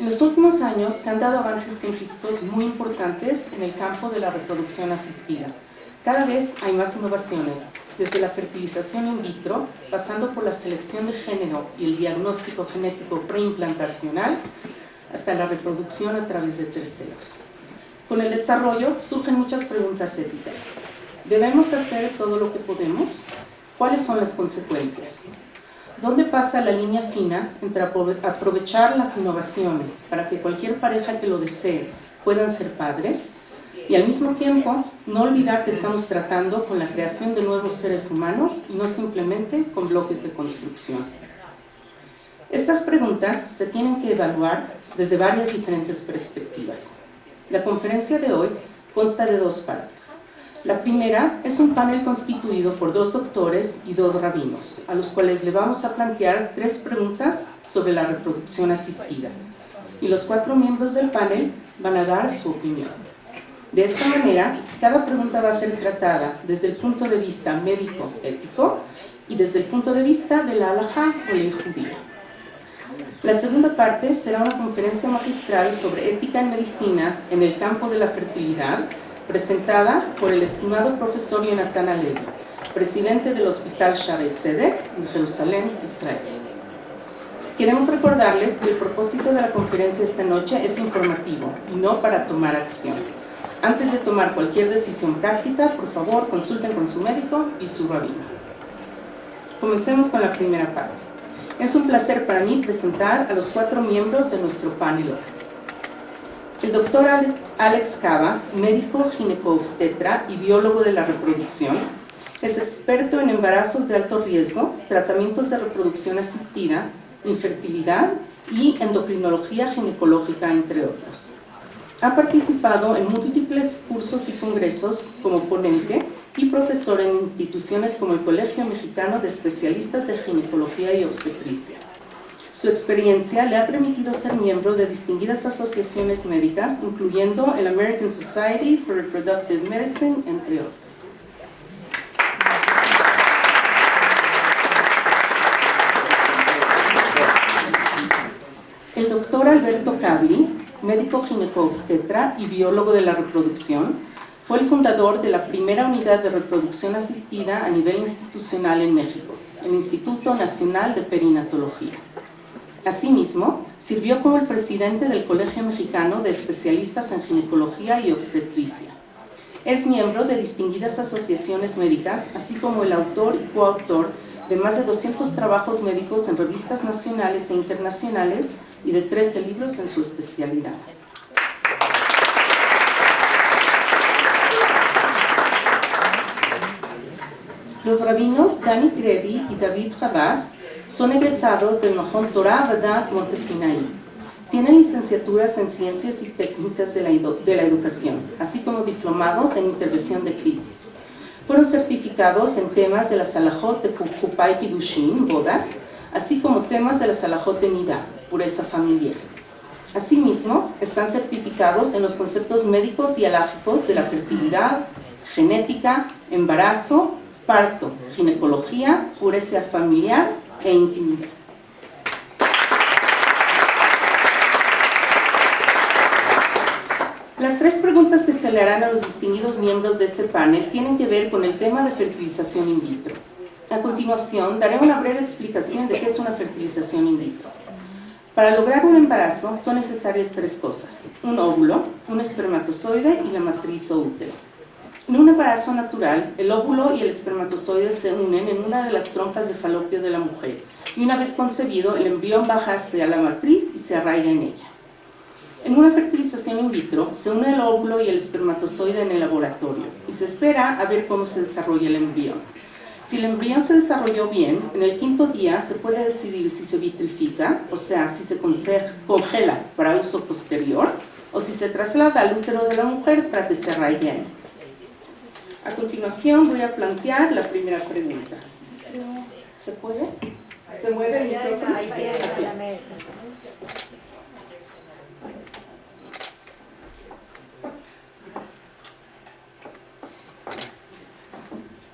En los últimos años se han dado avances científicos muy importantes en el campo de la reproducción asistida. Cada vez hay más innovaciones, desde la fertilización in vitro, pasando por la selección de género y el diagnóstico genético preimplantacional, hasta la reproducción a través de terceros. Con el desarrollo surgen muchas preguntas éticas. ¿Debemos hacer todo lo que podemos? ¿Cuáles son las consecuencias? ¿Dónde pasa la línea fina entre aprovechar las innovaciones para que cualquier pareja que lo desee puedan ser padres y al mismo tiempo no olvidar que estamos tratando con la creación de nuevos seres humanos y no simplemente con bloques de construcción? Estas preguntas se tienen que evaluar desde varias diferentes perspectivas. La conferencia de hoy consta de dos partes. La primera es un panel constituido por 2 doctores y 2 rabinos, a los cuales le vamos a plantear 3 preguntas sobre la reproducción asistida. Y los 4 miembros del panel van a dar su opinión. De esta manera, cada pregunta va a ser tratada desde el punto de vista médico-ético y desde el punto de vista de la halajá o ley judía. La segunda parte será una conferencia magistral sobre ética en medicina en el campo de la fertilidad, presentada por el estimado profesor Yonatan Alevi, presidente del Hospital Shaare Tzedek en Jerusalén, Israel. Queremos recordarles que el propósito de la conferencia esta noche es informativo y no para tomar acción. Antes de tomar cualquier decisión práctica, por favor, consulten con su médico y su rabino. Comencemos con la primera parte. Es un placer para mí presentar a los 4 miembros de nuestro panel. El doctor Alex Cava, médico ginecobstetra y biólogo de la reproducción, es experto en embarazos de alto riesgo, tratamientos de reproducción asistida, infertilidad y endocrinología ginecológica, entre otros. Ha participado en múltiples cursos y congresos como ponente y profesor en instituciones como el Colegio Mexicano de Especialistas de Ginecología y Obstetricia. Su experiencia le ha permitido ser miembro de distinguidas asociaciones médicas, incluyendo el American Society for Reproductive Medicine, entre otras. El doctor Alberto Cabli, médico ginecobstetra y biólogo de la reproducción, fue el fundador de la primera unidad de reproducción asistida a nivel institucional en México, el Instituto Nacional de Perinatología. Asimismo, sirvió como el presidente del Colegio Mexicano de Especialistas en Ginecología y Obstetricia. Es miembro de distinguidas asociaciones médicas, así como el autor y coautor de más de 200 trabajos médicos en revistas nacionales e internacionales y de 13 libros en su especialidad. Los rabinos Dani Kredi y David Habas son egresados del Mahon Torah Vadat Monte Sinaí. Tienen licenciaturas en Ciencias y Técnicas de la Educación, así como diplomados en Intervención de Crisis. Fueron certificados en temas de las halajot de Jupá y Kiddushin, bodas, así como temas de las halajot de Nidá, pureza familiar. Asimismo, están certificados en los conceptos médicos y halájicos de la fertilidad, genética, embarazo, parto, ginecología, pureza familiar e intimidad. Las 3 preguntas que se le harán a los distinguidos miembros de este panel tienen que ver con el tema de fertilización in vitro. A continuación, daré una breve explicación de qué es una fertilización in vitro. Para lograr un embarazo son necesarias 3 cosas: un óvulo, un espermatozoide y la matriz o útero. En un embarazo natural, el óvulo y el espermatozoide se unen en una de las trompas de falopio de la mujer y una vez concebido, el embrión baja hacia la matriz y se arraiga en ella. En una fertilización in vitro, se une el óvulo y el espermatozoide en el laboratorio y se espera a ver cómo se desarrolla el embrión. Si el embrión se desarrolló bien, en el 5º día se puede decidir si se vitrifica, o sea, si se congela para uso posterior, o si se traslada al útero de la mujer para que se arraigue ahí. A continuación voy a plantear la primera pregunta. ¿Se puede? ¿Se mueve el micrófono?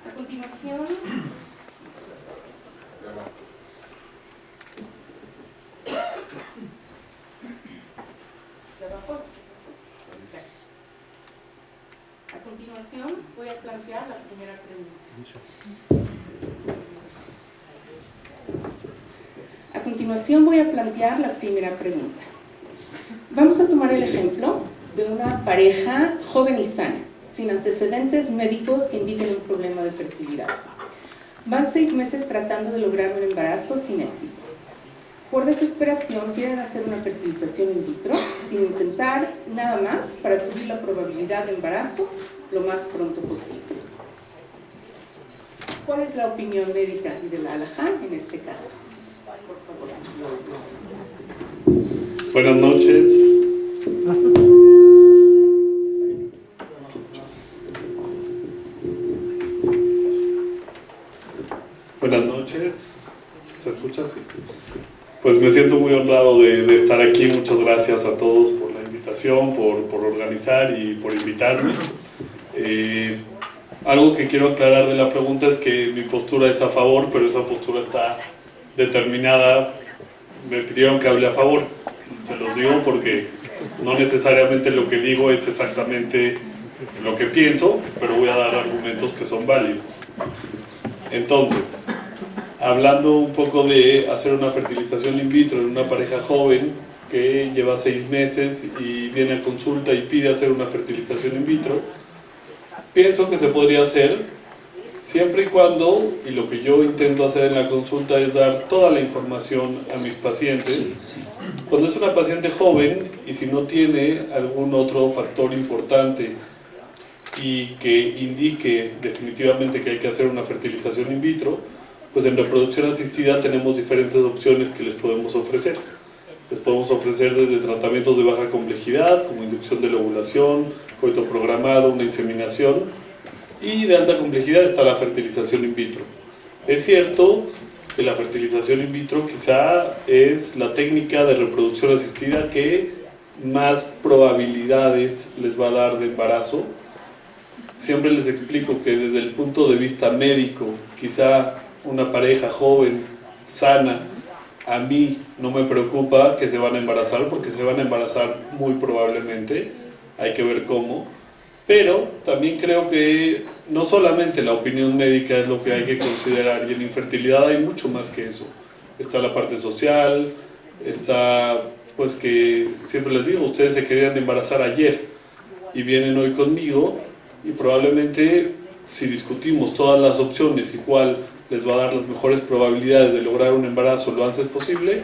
A continuación, Voy a plantear la primera pregunta. A continuación voy a plantear la primera pregunta. Vamos a tomar el ejemplo de una pareja joven y sana, sin antecedentes médicos que indiquen un problema de fertilidad. Van 6 meses tratando de lograr un embarazo sin éxito. Por desesperación quieren hacer una fertilización in vitro sin intentar nada más para subir la probabilidad de embarazo lo más pronto posible. ¿Cuál es la opinión médica de la halajá en este caso? Por favor. Buenas noches. Buenas noches. ¿Se escucha? Sí. Pues me siento muy honrado de estar aquí. Muchas gracias a todos por la invitación, por organizar y por invitarme. Algo que quiero aclarar de la pregunta es que mi postura es a favor, pero esa postura está determinada. Me pidieron que hable a favor. Se los digo porque no necesariamente lo que digo es exactamente lo que pienso, pero voy a dar argumentos que son válidos. Entonces, hablando un poco de hacer una fertilización in vitro en una pareja joven que lleva 6 meses y viene a consulta y pide hacer una fertilización in vitro, pienso que se podría hacer siempre y cuando, y lo que yo intento hacer en la consulta es dar toda la información a mis pacientes. Cuando es una paciente joven y si no tiene algún otro factor importante y que indique definitivamente que hay que hacer una fertilización in vitro, pues en reproducción asistida tenemos diferentes opciones que les podemos ofrecer. Les podemos ofrecer desde tratamientos de baja complejidad, como inducción de la ovulación, coito programado, una inseminación, y de alta complejidad está la fertilización in vitro. Es cierto que la fertilización in vitro quizá es la técnica de reproducción asistida que más probabilidades les va a dar de embarazo. Siempre les explico que desde el punto de vista médico, quizá una pareja joven, sana, a mí no me preocupa que se van a embarazar, porque se van a embarazar muy probablemente, hay que ver cómo, pero también creo que no solamente la opinión médica es lo que hay que considerar, y en infertilidad hay mucho más que eso. Está la parte social, está, pues que siempre les digo, ustedes se querían embarazar ayer y vienen hoy conmigo, y probablemente si discutimos todas las opciones y cuál les va a dar las mejores probabilidades de lograr un embarazo lo antes posible,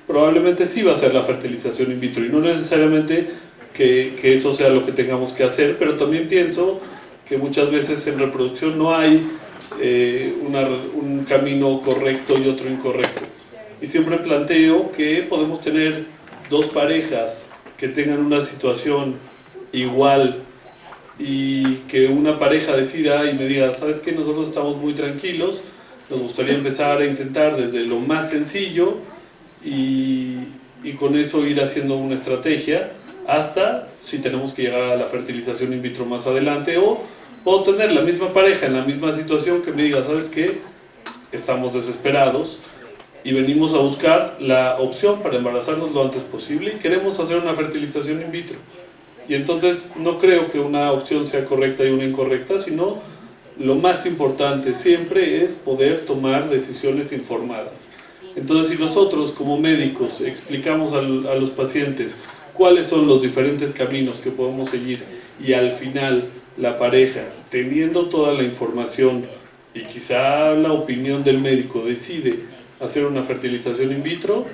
probablemente sí va a ser la fertilización in vitro, y no necesariamente que eso sea lo que tengamos que hacer, pero también pienso que muchas veces en reproducción no hay un camino correcto y otro incorrecto, y siempre planteo que podemos tener 2 parejas que tengan una situación igual y que una pareja decida y me diga, ¿sabes qué? Nosotros estamos muy tranquilos, nos gustaría empezar a intentar desde lo más sencillo y con eso ir haciendo una estrategia hasta si tenemos que llegar a la fertilización in vitro más adelante, o puedo tener la misma pareja en la misma situación que me diga, ¿sabes qué? Estamos desesperados y venimos a buscar la opción para embarazarnos lo antes posible y queremos hacer una fertilización in vitro. Y entonces no creo que una opción sea correcta y una incorrecta, sino lo más importante siempre es poder tomar decisiones informadas. Entonces, si nosotros como médicos explicamos a los pacientes cuáles son los diferentes caminos que podemos seguir y al final la pareja, teniendo toda la información y quizá la opinión del médico, decide hacer una fertilización in vitro,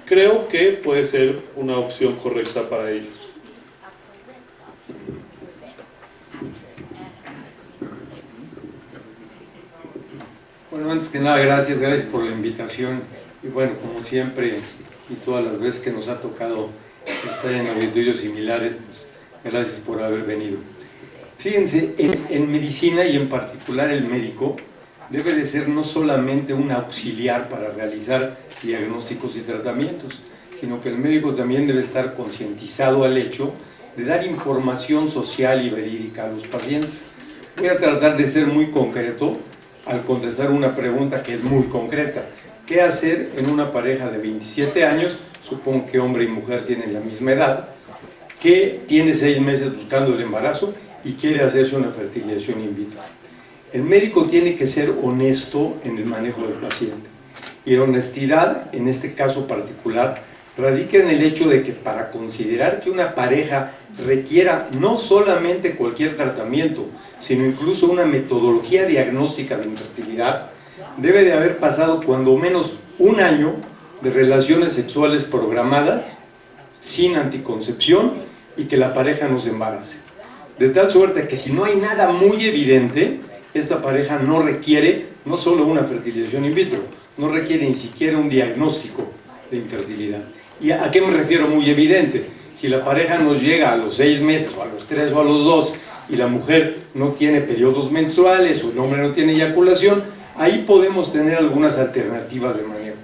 creo que puede ser una opción correcta para ellos. Bueno, antes que nada, gracias por la invitación. Y bueno, como siempre, y todas las veces que nos ha tocado estar en auditorios similares, pues gracias por haber venido. Fíjense, en medicina y en particular el médico debe de ser no solamente un auxiliar para realizar diagnósticos y tratamientos, sino que el médico también debe estar concientizado al hecho de dar información social y verídica a los pacientes. Voy a tratar de ser muy concreto al contestar una pregunta que es muy concreta. ¿Qué hacer en una pareja de 27 años? Supongo que hombre y mujer tienen la misma edad, que tiene 6 meses buscando el embarazo y quiere hacerse una fertilización in vitro. El médico tiene que ser honesto en el manejo del paciente. Y la honestidad, en este caso particular, radica en el hecho de que para considerar que una pareja requiera no solamente cualquier tratamiento, sino incluso una metodología diagnóstica de infertilidad, debe de haber pasado cuando menos un año de relaciones sexuales programadas, sin anticoncepción, y que la pareja no se embarace. De tal suerte que si no hay nada muy evidente, esta pareja no requiere no solo una fertilización in vitro, no requiere ni siquiera un diagnóstico de infertilidad. ¿Y a qué me refiero muy evidente? Si la pareja nos llega a los 6 meses, o a los 3 o a los 2, y la mujer no tiene periodos menstruales, o el hombre no tiene eyaculación, ahí podemos tener algunas alternativas de manejo.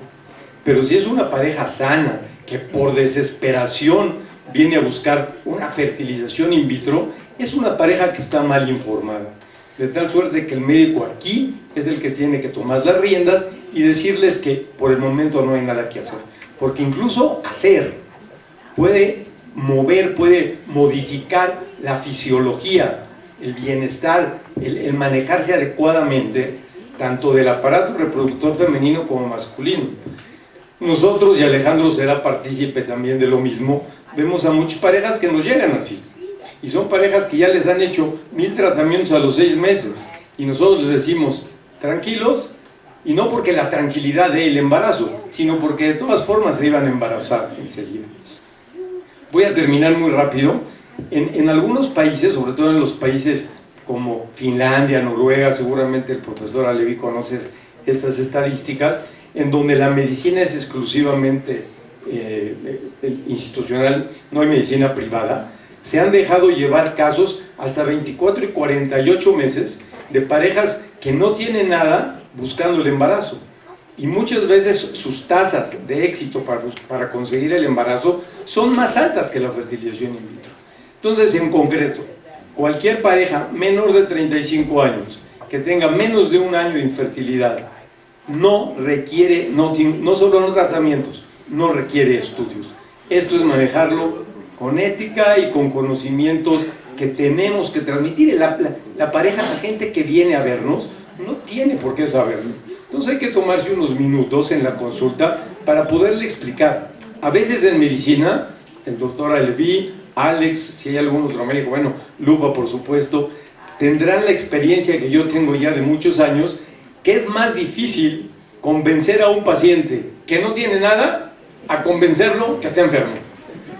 Pero si es una pareja sana, que por desesperación viene a buscar una fertilización in vitro, es una pareja que está mal informada. De tal suerte que el médico aquí es el que tiene que tomar las riendas y decirles que por el momento no hay nada que hacer. Porque incluso hacer puede mover, puede modificar la fisiología, el bienestar, el manejarse adecuadamente, tanto del aparato reproductor femenino como masculino. Nosotros, y Alejandro será partícipe también de lo mismo, vemos a muchas parejas que nos llegan así. Y son parejas que ya les han hecho 1000 tratamientos a los 6 meses. Y nosotros les decimos, tranquilos, y no porque la tranquilidad dé el embarazo, sino porque de todas formas se iban a embarazar enseguida. Voy a terminar muy rápido. En algunos países, sobre todo en los países como Finlandia, Noruega, seguramente el profesor Alevi conoce estas estadísticas, en donde la medicina es exclusivamente institucional, no hay medicina privada, se han dejado llevar casos hasta 24 y 48 meses de parejas que no tienen nada buscando el embarazo. Y muchas veces sus tasas de éxito para conseguir el embarazo son más altas que la fertilización in vitro. Entonces, en concreto, cualquier pareja menor de 35 años que tenga menos de un año de infertilidad no requiere, no solo los tratamientos, no requiere estudios. Esto es manejarlo con ética y con conocimientos que tenemos que transmitir. La pareja, la gente que viene a vernos, no tiene por qué saberlo. Entonces hay que tomarse unos minutos en la consulta para poderle explicar. A veces en medicina, el doctor Alevi, Alex, si hay algún otro médico, bueno, Lupa por supuesto, tendrán la experiencia que yo tengo ya de muchos años, que es más difícil convencer a un paciente que no tiene nada, a convencerlo que está enfermo.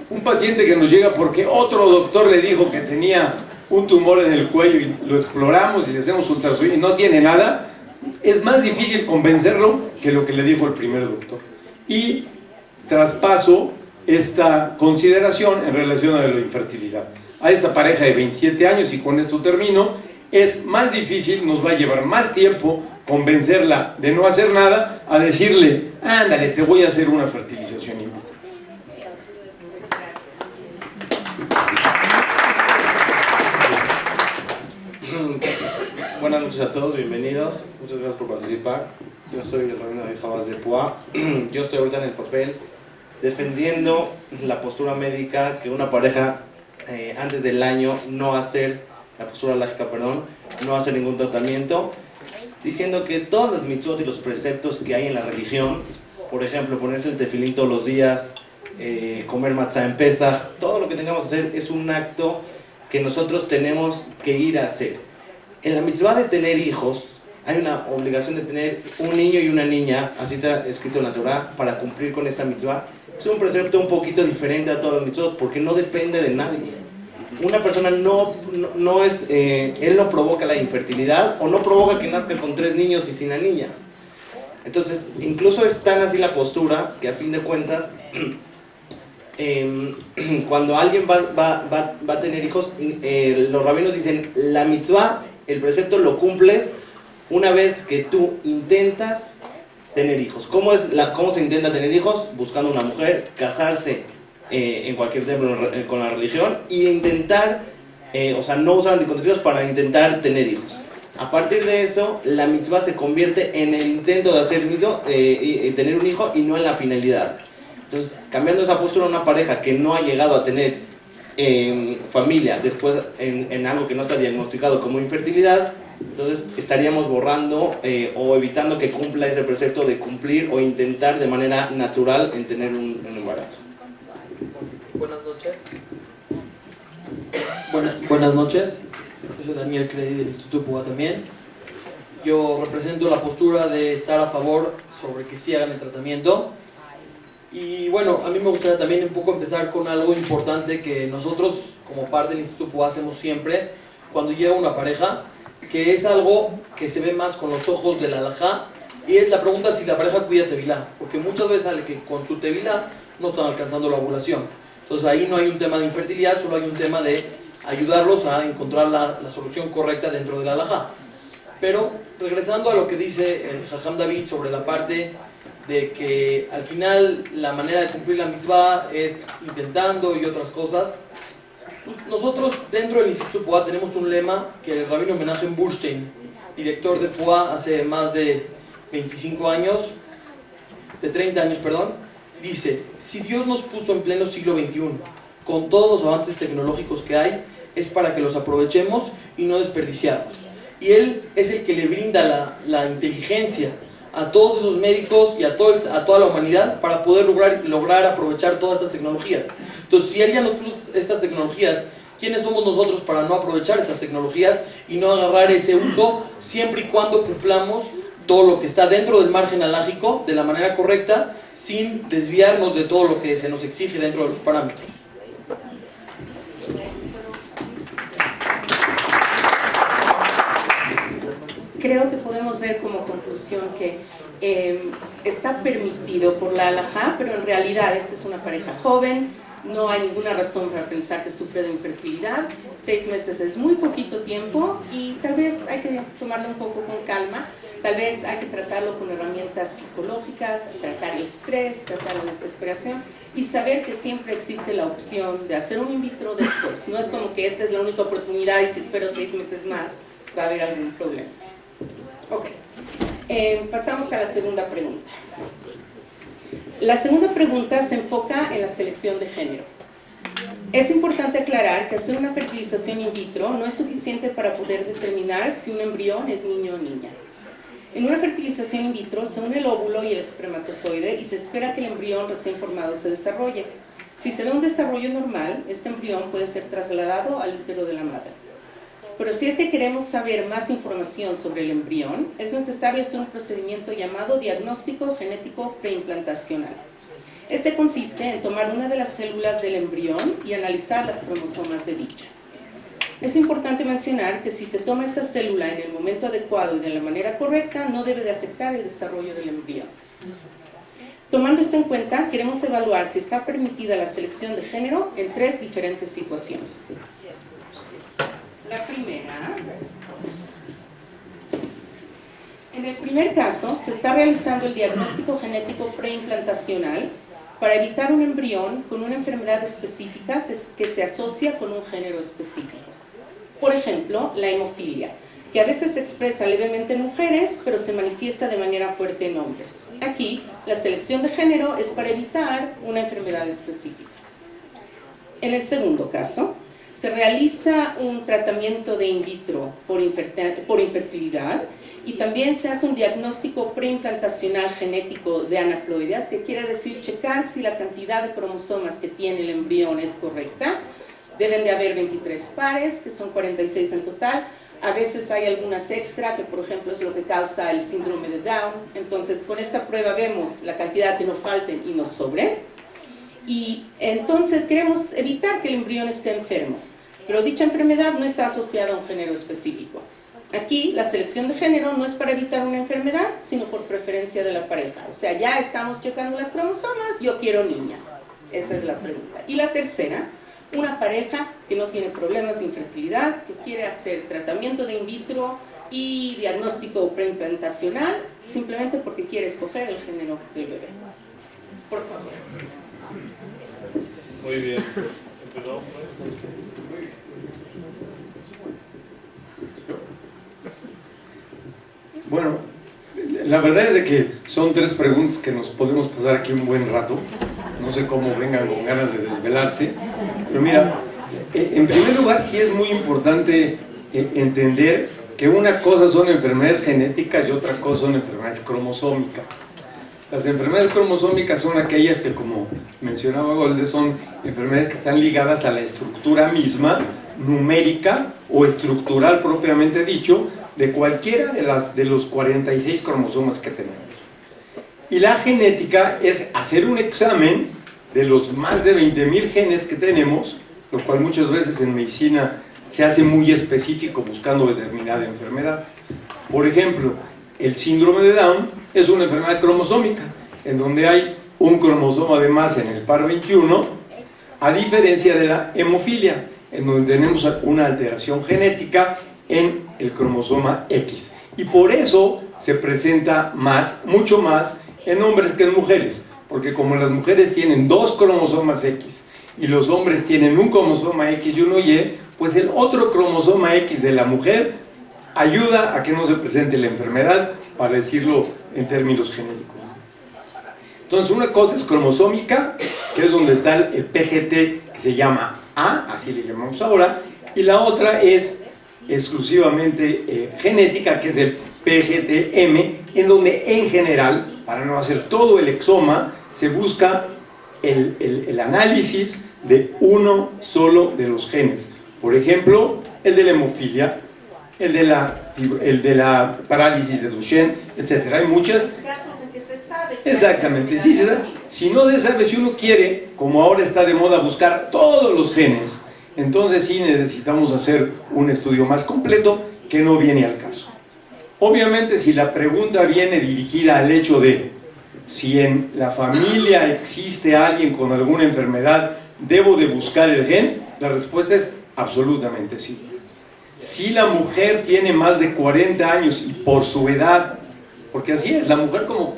Un paciente que nos llega porque otro doctor le dijo que tenía un tumor en el cuello y lo exploramos y le hacemos ultrasonido y no tiene nada, es más difícil convencerlo que lo que le dijo el primer doctor. Y traspaso esta consideración en relación a la infertilidad. A esta pareja de 27 años, y con esto termino, es más difícil, nos va a llevar más tiempo convencerla de no hacer nada, a decirle, ándale, te voy a hacer una fertilización in vitro. Buenas noches a todos, bienvenidos, muchas gracias por participar. Yo soy el rabino de Jabás de Pua. Yo estoy ahorita en el papel defendiendo la postura médica que una pareja antes del año no hacer, la postura lógica, perdón, no hacer ningún tratamiento, diciendo que todos los mitzvot y los preceptos que hay en la religión, por ejemplo, ponerse el tefilín todos los días, comer matzah en Pesaj, todo lo que tengamos que hacer es un acto que nosotros tenemos que ir a hacer. En la mitzvah de tener hijos, hay una obligación de tener un niño y una niña, así está escrito en la Torah, para cumplir con esta mitzvah. Es un precepto un poquito diferente a todos los mitzvot, porque no depende de nadie. Una persona no es, él no provoca la infertilidad, o no provoca que nazca con 3 niños y sin la niña. Entonces, incluso es tan así la postura, que a fin de cuentas, cuando alguien va a tener hijos, los rabinos dicen, la mitzvah, el precepto lo cumples una vez que tú intentas tener hijos. ¿Cómo se intenta tener hijos? Buscando una mujer, casarse en cualquier templo con la religión y intentar, o sea, no usar anticonceptivos para intentar tener hijos. A partir de eso, la mitzvah se convierte en el intento de hacer tener un hijo y no en la finalidad. Entonces, cambiando esa postura, una pareja que no ha llegado a tener familia, después en algo que no está diagnosticado como infertilidad, entonces estaríamos borrando o evitando que cumpla ese precepto de cumplir o intentar de manera natural en tener un embarazo. Buenas noches. Buenas noches. Yo soy Daniel Credi del Instituto PUA también. Yo represento la postura de estar a favor sobre que sí hagan el tratamiento. Y bueno, a mí me gustaría también un poco empezar con algo importante que nosotros como parte del Instituto PUA hacemos siempre cuando llega una pareja, que es algo que se ve más con los ojos de la halajá, y es la pregunta si la pareja cuida tevilá, porque muchas veces sale que con su tevilá no están alcanzando la ovulación. Entonces ahí no hay un tema de infertilidad, solo hay un tema de ayudarlos a encontrar la solución correcta dentro de la halajá. Pero regresando a lo que dice el Jajam David sobre la parte de que al final la manera de cumplir la mitzvah es intentando y otras cosas, nosotros dentro del Instituto PUA tenemos un lema que el rabino Menachem Burstein, director de PUA hace más de 25 años, de 30 años, perdón, dice: si Dios nos puso en pleno siglo XXI con todos los avances tecnológicos que hay, es para que los aprovechemos y no desperdiciarlos. Y Él es el que le brinda la inteligencia a todos esos médicos y a toda la humanidad para poder lograr aprovechar todas estas tecnologías. Entonces, si Él ya nos puso estas tecnologías, ¿quiénes somos nosotros para no aprovechar esas tecnologías y no agarrar ese uso siempre y cuando cumplamos todo lo que está dentro del margen halágico de la manera correcta, sin desviarnos de todo lo que se nos exige dentro de los parámetros? Creo que podemos ver como conclusión que está permitido por la halajá, pero en realidad esta es una pareja joven, no hay ninguna razón para pensar que sufre de infertilidad. 6 meses es muy poquito tiempo y tal vez hay que tomarlo un poco con calma, tal vez hay que tratarlo con herramientas psicológicas, tratar el estrés, tratar la desesperación y saber que siempre existe la opción de hacer un in vitro después. No es como que esta es la única oportunidad y si espero 6 meses más va a haber algún problema. Ok, pasamos a la segunda pregunta. La segunda pregunta se enfoca en la selección de género. Es importante aclarar que hacer una fertilización in vitro no es suficiente para poder determinar si un embrión es niño o niña. En una fertilización in vitro se une el óvulo y el espermatozoide y se espera que el embrión recién formado se desarrolle. Si se ve un desarrollo normal, este embrión puede ser trasladado al útero de la madre. Pero si es que queremos saber más información sobre el embrión, es necesario hacer un procedimiento llamado diagnóstico genético preimplantacional. Este consiste en tomar una de las células del embrión y analizar las cromosomas de dicha. Es importante mencionar que si se toma esa célula en el momento adecuado y de la manera correcta, no debe de afectar el desarrollo del embrión. Tomando esto en cuenta, queremos evaluar si está permitida la selección de género en 3 diferentes situaciones. La primera, en el primer caso, se está realizando el diagnóstico genético preimplantacional para evitar un embrión con una enfermedad específica que se asocia con un género específico. Por ejemplo, la hemofilia, que a veces se expresa levemente en mujeres, pero se manifiesta de manera fuerte en hombres. Aquí, la selección de género es para evitar una enfermedad específica. En el segundo caso, se realiza un tratamiento de in vitro por infertilidad y también se hace un diagnóstico preimplantacional genético de anaploideas, que quiere decir checar si la cantidad de cromosomas que tiene el embrión es correcta. Deben de haber 23 pares, que son 46 en total. A veces hay algunas extra, que por ejemplo es lo que causa el síndrome de Down. Entonces, con esta prueba vemos la cantidad que nos falten y nos sobren. Y entonces queremos evitar que el embrión esté enfermo, pero dicha enfermedad no está asociada a un género específico. Aquí la selección de género no es para evitar una enfermedad, sino por preferencia de la pareja. O sea, ya estamos checando las cromosomas, yo quiero niña. Esa es la pregunta. Y la tercera, una pareja que no tiene problemas de infertilidad, que quiere hacer tratamiento de in vitro y diagnóstico preimplantacional, simplemente porque quiere escoger el género del bebé. Por favor. Muy bien. ¿Empezamos? Bueno, la verdad es de que son 3 preguntas que nos podemos pasar aquí un buen rato. No sé cómo vengan con ganas de desvelarse. Pero mira, en primer lugar, sí es muy importante entender que una cosa son enfermedades genéticas y otra cosa son enfermedades cromosómicas. Las enfermedades cromosómicas son aquellas que, como mencionaba Golde, son enfermedades que están ligadas a la estructura misma, numérica o estructural propiamente dicho, de cualquiera de los 46 cromosomas que tenemos. Y la genética es hacer un examen de los más de 20.000 genes que tenemos, lo cual muchas veces en medicina se hace muy específico buscando determinada enfermedad. Por ejemplo, el síndrome de Down es una enfermedad cromosómica, en donde hay un cromosoma de más en el par 21, a diferencia de la hemofilia, en donde tenemos una alteración genética en el cromosoma X. Y por eso se presenta mucho más en hombres que en mujeres, porque como las mujeres tienen 2 cromosomas X y los hombres tienen un cromosoma X y uno Y, pues el otro cromosoma X de la mujer ayuda a que no se presente la enfermedad, para decirlo en términos genéricos. Entonces, una cosa es cromosómica, que es donde está el PGT, que se llama A, así le llamamos ahora, y la otra es exclusivamente genética, que es el PGT-M, en donde en general, para no hacer todo el exoma, se busca el análisis de uno solo de los genes. Por ejemplo, el de la hemofilia, el de la parálisis de Duchenne, etc. Hay muchas. Casos en que se sabe. Exactamente, sí se sabe. Si no se sabe, si uno quiere, como ahora está de moda buscar todos los genes, entonces sí necesitamos hacer un estudio más completo que no viene al caso. Obviamente, si la pregunta viene dirigida al hecho de si en la familia existe alguien con alguna enfermedad, ¿debo de buscar el gen? La respuesta es absolutamente sí. Si la mujer tiene más de 40 años y por su edad, porque así es, la mujer como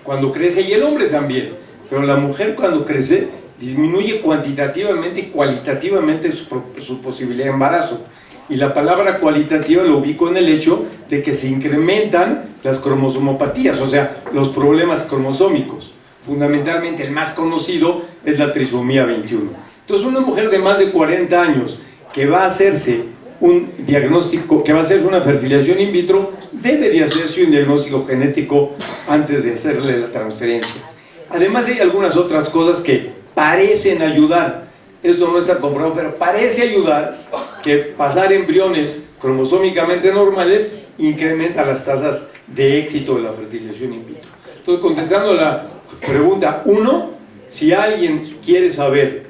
cuando crece, y el hombre también, pero la mujer cuando crece disminuye cuantitativamente y cualitativamente su posibilidad de embarazo. Y la palabra cualitativa lo ubico en el hecho de que se incrementan las cromosomopatías, o sea, los problemas cromosómicos. Fundamentalmente el más conocido es la trisomía 21. Entonces, una mujer de más de 40 años que va a hacerse un diagnóstico, que va a hacer una fertilización in vitro, debe de hacerse un diagnóstico genético antes de hacerle la transferencia. Además, hay algunas otras cosas que parecen ayudar. Esto no está comprobado, pero parece ayudar, que pasar embriones cromosómicamente normales incrementa las tasas de éxito de la fertilización in vitro. Entonces, contestando la pregunta 1, si alguien quiere saber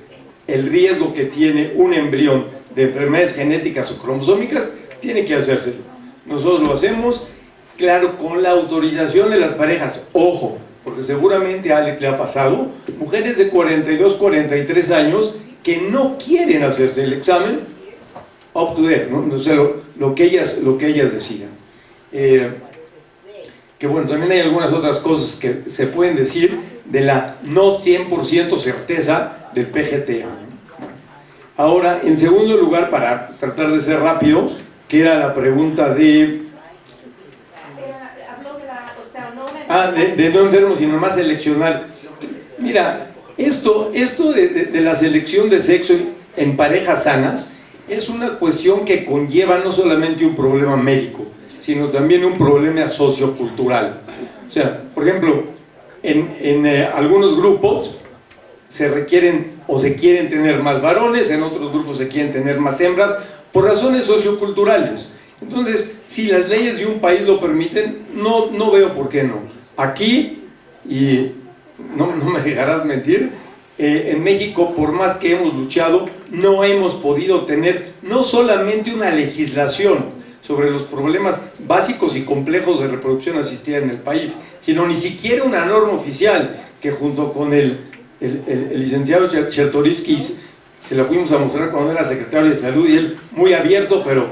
el riesgo que tiene un embrión de enfermedades genéticas o cromosómicas, tiene que hacérselo. Nosotros lo hacemos, claro, con la autorización de las parejas. Ojo, porque seguramente a Alex le ha pasado, mujeres de 42, 43 años que no quieren hacerse el examen, up to there, ¿no? No sé, lo que ellas decidan. Que bueno, también hay algunas otras cosas que se pueden decir de la no 100% certeza del PGT. Ahora, en segundo lugar, para tratar de ser rápido, que era la pregunta de... Habló de la, de no enfermos, sino más seleccionar. Mira, esto de la selección de sexo en parejas sanas es una cuestión que conlleva no solamente un problema médico, sino también un problema sociocultural. O sea, por ejemplo, en algunos grupos se requieren o se quieren tener más varones, en otros grupos se quieren tener más hembras, por razones socioculturales. Entonces, si las leyes de un país lo permiten, no veo por qué no. Aquí, y no me dejarás mentir, en México, por más que hemos luchado, no hemos podido tener no solamente una legislación sobre los problemas básicos y complejos de reproducción asistida en el país, sino ni siquiera una norma oficial que junto con el licenciado Chertorivsky se la fuimos a mostrar cuando era secretario de salud, y él muy abierto, pero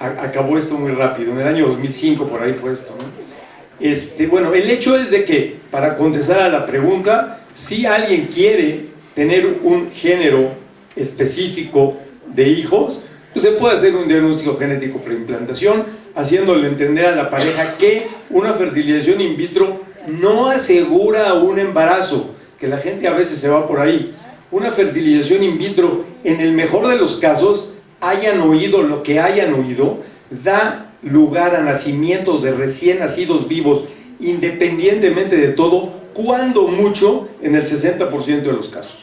acabó esto muy rápido. En el año 2005 por ahí fue esto, ¿no? Bueno, el hecho es de que, para contestar a la pregunta, si alguien quiere tener un género específico de hijos, pues se puede hacer un diagnóstico genético preimplantación, haciéndole entender a la pareja que una fertilización in vitro no asegura un embarazo, que la gente a veces se va por ahí. Una fertilización in vitro en el mejor de los casos, hayan oído lo que hayan oído, da lugar a nacimientos de recién nacidos vivos, independientemente de todo, cuando mucho, en el 60% de los casos,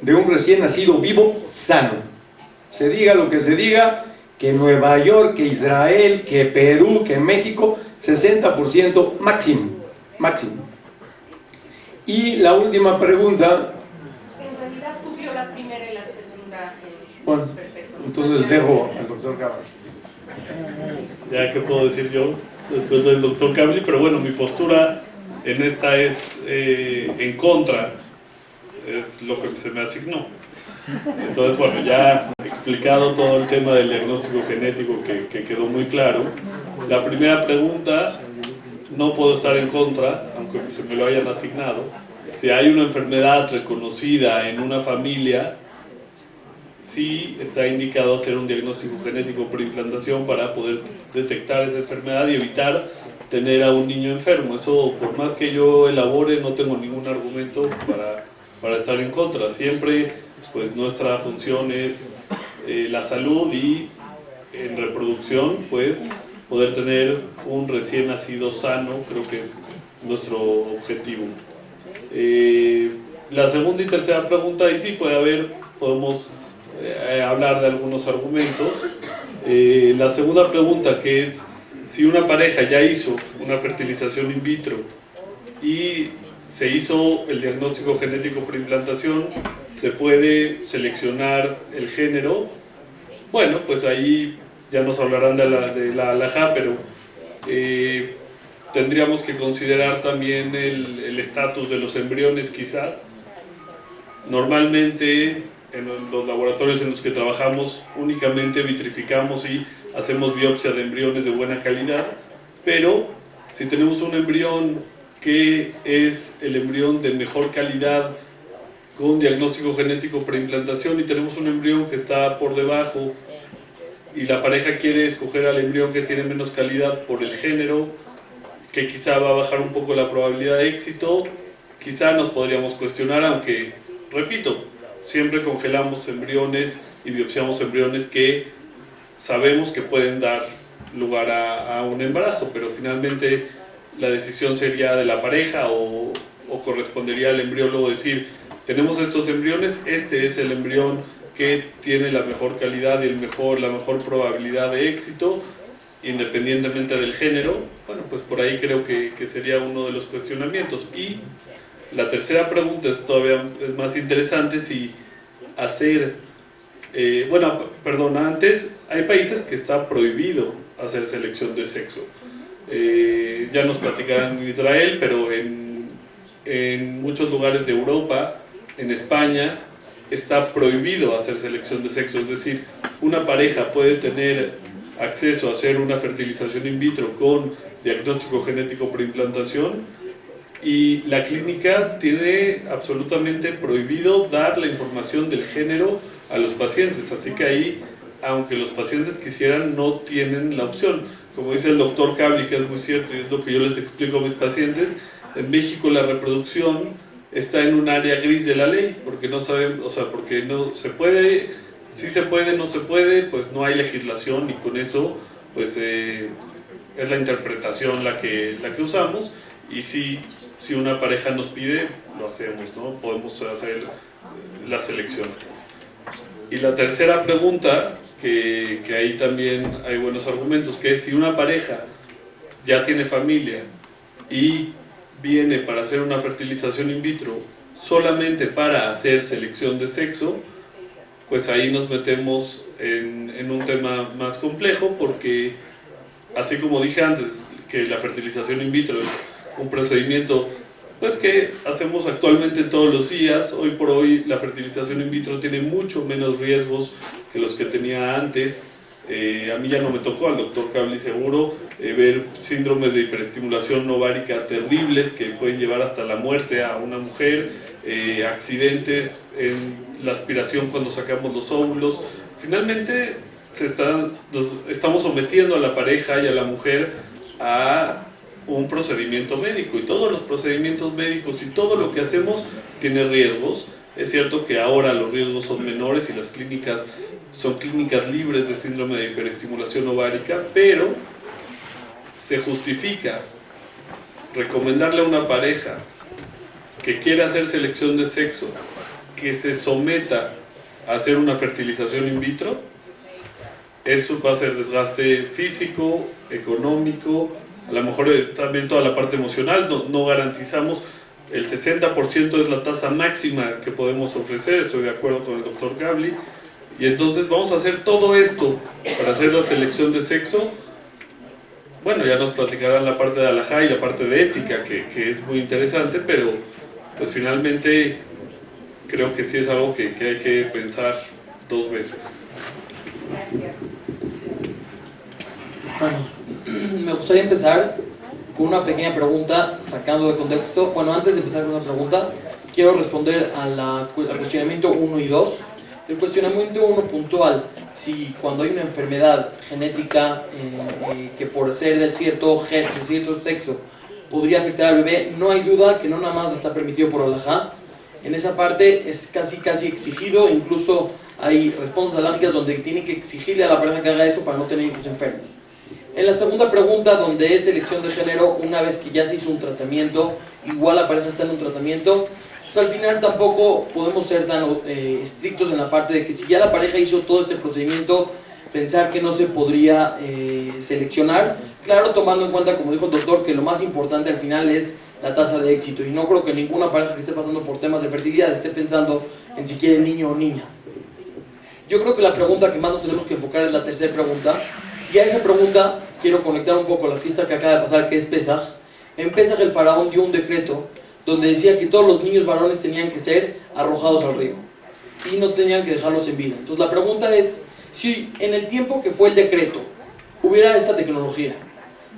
de un recién nacido vivo sano. Se diga lo que se diga, que Nueva York, que Israel, que Perú, que México, 60% máximo, máximo. Y la última pregunta. En realidad cubrió la primera y la segunda. Bueno, entonces dejo al doctor Cabli. Ya, ¿qué puedo decir yo después del doctor Cabli? Pero bueno, mi postura en esta es en contra, es lo que se me asignó. Entonces, bueno, ya explicado todo el tema del diagnóstico genético que quedó muy claro. La primera pregunta, no puedo estar en contra, aunque se me lo hayan asignado. Si hay una enfermedad reconocida en una familia, sí está indicado hacer un diagnóstico genético preimplantación para poder detectar esa enfermedad y evitar tener a un niño enfermo. Eso, por más que yo elabore, no tengo ningún argumento para estar en contra. Siempre, pues, nuestra función es la salud y en reproducción, pues, poder tener un recién nacido sano, creo que es nuestro objetivo. La segunda y tercera pregunta, ahí sí podemos hablar de algunos argumentos. La segunda pregunta, que es si una pareja ya hizo una fertilización in vitro y se hizo el diagnóstico genético preimplantación, ¿se puede seleccionar el género? Bueno, pues ahí ya nos hablarán de la halajá, pero tendríamos que considerar también el estatus de los embriones quizás. Normalmente en los laboratorios en los que trabajamos únicamente vitrificamos y hacemos biopsia de embriones de buena calidad, pero si tenemos un embrión que es el embrión de mejor calidad con diagnóstico genético preimplantación y tenemos un embrión que está por debajo y la pareja quiere escoger al embrión que tiene menos calidad por el género, que quizá va a bajar un poco la probabilidad de éxito, quizá nos podríamos cuestionar, aunque, repito, siempre congelamos embriones y biopsiamos embriones que sabemos que pueden dar lugar a un embarazo, pero finalmente la decisión sería de la pareja o correspondería al embriólogo decir, tenemos estos embriones, este es el embrión que tiene la mejor calidad y la mejor probabilidad de éxito, independientemente del género. Bueno, pues por ahí creo que sería uno de los cuestionamientos. Y la tercera pregunta es más interesante, si hacer, antes hay países que está prohibido hacer selección de sexo. Ya nos platicarán en Israel, pero en muchos lugares de Europa, en España, está prohibido hacer selección de sexo, es decir, una pareja puede tener acceso a hacer una fertilización in vitro con diagnóstico genético preimplantación y la clínica tiene absolutamente prohibido dar la información del género a los pacientes, así que ahí, aunque los pacientes quisieran, no tienen la opción. Como dice el doctor Cabli, que es muy cierto y es lo que yo les explico a mis pacientes, en México la reproducción está en un área gris de la ley, porque no saben, porque no se puede, sí se puede, no se puede, pues no hay legislación y con eso pues es la interpretación la que usamos y si una pareja nos pide, lo hacemos, ¿no? Podemos hacer la selección. Y la tercera pregunta, que ahí también hay buenos argumentos, que es si una pareja ya tiene familia y viene para hacer una fertilización in vitro solamente para hacer selección de sexo, pues ahí nos metemos en un tema más complejo, porque así como dije antes que la fertilización in vitro es un procedimiento pues que hacemos actualmente todos los días, hoy por hoy la fertilización in vitro tiene mucho menos riesgos que los que tenía antes. A mí ya no me tocó, al doctor Cabli seguro, ver síndromes de hiperestimulación ovárica terribles que pueden llevar hasta la muerte a una mujer, accidentes en la aspiración cuando sacamos los óvulos. Finalmente estamos sometiendo a la pareja y a la mujer a un procedimiento médico, y todos los procedimientos médicos y todo lo que hacemos tiene riesgos, Es cierto que ahora los riesgos son menores y las clínicas son clínicas libres de síndrome de hiperestimulación ovárica, pero se justifica recomendarle a una pareja que quiera hacer selección de sexo que se someta a hacer una fertilización in vitro. Eso va a ser desgaste físico, económico, a lo mejor también toda la parte emocional. No garantizamos, el 60% es la tasa máxima que podemos ofrecer, estoy de acuerdo con el doctor Gabli, y entonces vamos a hacer todo esto para hacer la selección de sexo. Bueno, ya nos platicarán la parte de alajá y la parte de ética, que es muy interesante, pero pues finalmente creo que sí es algo que hay que pensar 2 veces. Bueno, me gustaría empezar con una pequeña pregunta, sacando de contexto. Bueno, antes de empezar con una pregunta, quiero responder al cuestionamiento 1 y 2. El cuestionamiento 1 puntual, si cuando hay una enfermedad genética que por ser del cierto sexo podría afectar al bebé, no hay duda que no nada más está permitido por alajá. En esa parte es casi exigido, incluso hay respuestas alhágicas donde tiene que exigirle a la pareja que haga eso para no tener hijos enfermos. En la segunda pregunta, donde es selección de género, una vez que ya se hizo un tratamiento, igual la pareja está en un tratamiento, pues al final tampoco podemos ser tan estrictos en la parte de que si ya la pareja hizo todo este procedimiento, pensar que no se podría seleccionar. Claro, tomando en cuenta, como dijo el doctor, que lo más importante al final es la tasa de éxito, y no creo que ninguna pareja que esté pasando por temas de fertilidad esté pensando en si quiere niño o niña. Yo creo que la pregunta que más nos tenemos que enfocar es la tercera pregunta, y a esa pregunta quiero conectar un poco la fiesta que acaba de pasar, que es Pesaj. En Pesaj el faraón dio un decreto donde decía que todos los niños varones tenían que ser arrojados al río y no tenían que dejarlos en vida. Entonces la pregunta es, si en el tiempo que fue el decreto hubiera esta tecnología,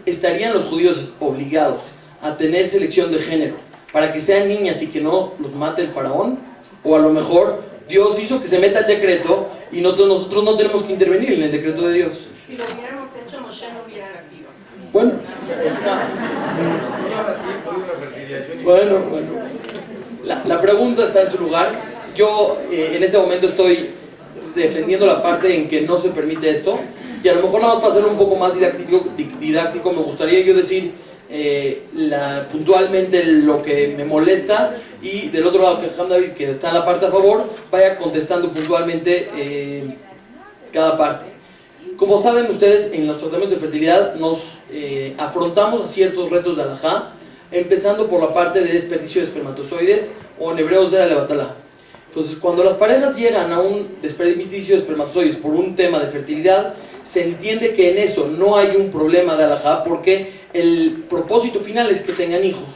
¿estarían los judíos obligados a tener selección de género para que sean niñas y que no los mate el faraón? O a lo mejor Dios hizo que se meta el decreto y nosotros no tenemos que intervenir en el decreto de Dios. Si lo hubiéramos hecho, Moshe no hubiera nacido. Bueno, la pregunta está en su lugar. Yo en este momento estoy defendiendo la parte en que no se permite esto, y a lo mejor nada más para hacerlo un poco más didáctico me gustaría yo decir puntualmente lo que me molesta, y del otro lado que Ham David, que está en la parte a favor, vaya contestando puntualmente cada parte. Como saben ustedes, en los tratamientos de fertilidad nos afrontamos a ciertos retos de alajá, empezando por la parte de desperdicio de espermatozoides, o en hebreo zera levatalá. Entonces, cuando las parejas llegan a un desperdicio de espermatozoides por un tema de fertilidad, se entiende que en eso no hay un problema de alajá, porque el propósito final es que tengan hijos.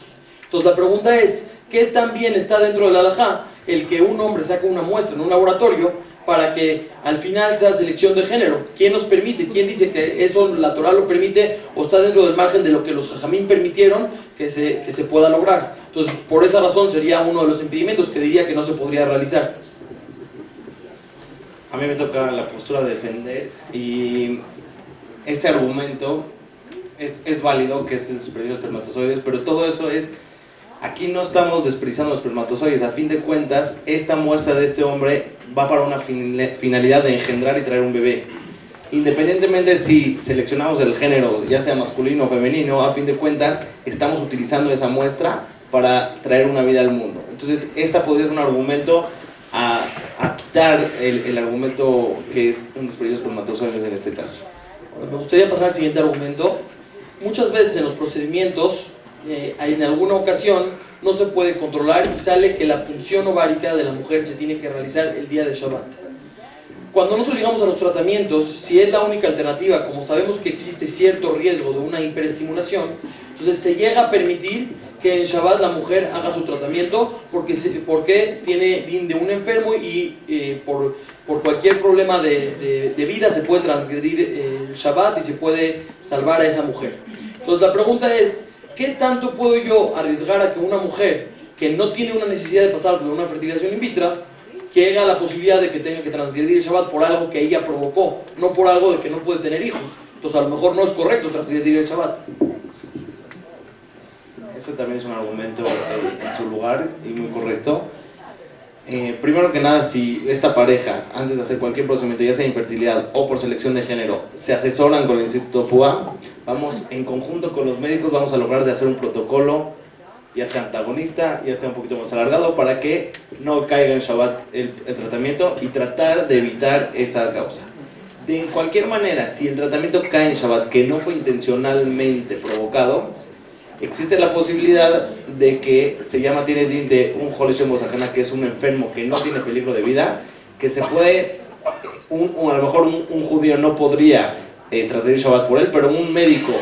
Entonces la pregunta es, ¿qué tan bien está dentro del alajá el que un hombre saque una muestra en un laboratorio para que al final sea selección de género? ¿Quién nos permite? ¿Quién dice que eso la Torah lo permite o está dentro del margen de lo que los jajamín permitieron que se pueda lograr? Entonces, por esa razón sería uno de los impedimentos que diría que no se podría realizar. A mí me toca la postura de defender, y ese argumento es válido, que es el desperdicio de espermatozoides, pero todo eso es, aquí no estamos desperdiciando los espermatozoides. A fin de cuentas, esta muestra de este hombre va para una finalidad de engendrar y traer un bebé. Independientemente si seleccionamos el género, ya sea masculino o femenino, a fin de cuentas estamos utilizando esa muestra para traer una vida al mundo. Entonces, esa podría ser un argumento a quitar el argumento que es un desperdicio de espermatozoides en este caso. Bueno, me gustaría pasar al siguiente argumento. Muchas veces en los procedimientos, en alguna ocasión, no se puede controlar y sale que la función ovárica de la mujer se tiene que realizar el día de Shabbat. Cuando nosotros llegamos a los tratamientos, si es la única alternativa, como sabemos que existe cierto riesgo de una hiperestimulación, entonces se llega a permitir que en Shabbat la mujer haga su tratamiento porque tiene de un enfermo, y por cualquier problema de vida se puede transgredir el Shabbat y se puede salvar a esa mujer. Entonces la pregunta es, ¿qué tanto puedo yo arriesgar a que una mujer que no tiene una necesidad de pasar por una fertilización in vitro, que haga la posibilidad de que tenga que transgredir el Shabbat por algo que ella provocó, no por algo de que no puede tener hijos? Entonces a lo mejor no es correcto transgredir el Shabbat. Ese también es un argumento en su lugar y muy correcto. Primero que nada, si esta pareja, antes de hacer cualquier procedimiento, ya sea infertilidad o por selección de género, se asesoran con el Instituto PUA, vamos en conjunto con los médicos, vamos a lograr de hacer un protocolo, ya sea antagonista, ya sea un poquito más alargado, para que no caiga en Shabbat el tratamiento y tratar de evitar esa causa. De cualquier manera, si el tratamiento cae en Shabbat, que no fue intencionalmente provocado, existe la posibilidad de que se llama tiene din de un Holeshem Bosajena, que es un enfermo que no tiene peligro de vida, que se puede, a lo mejor un judío no podría transferir Shabbat por él, pero un médico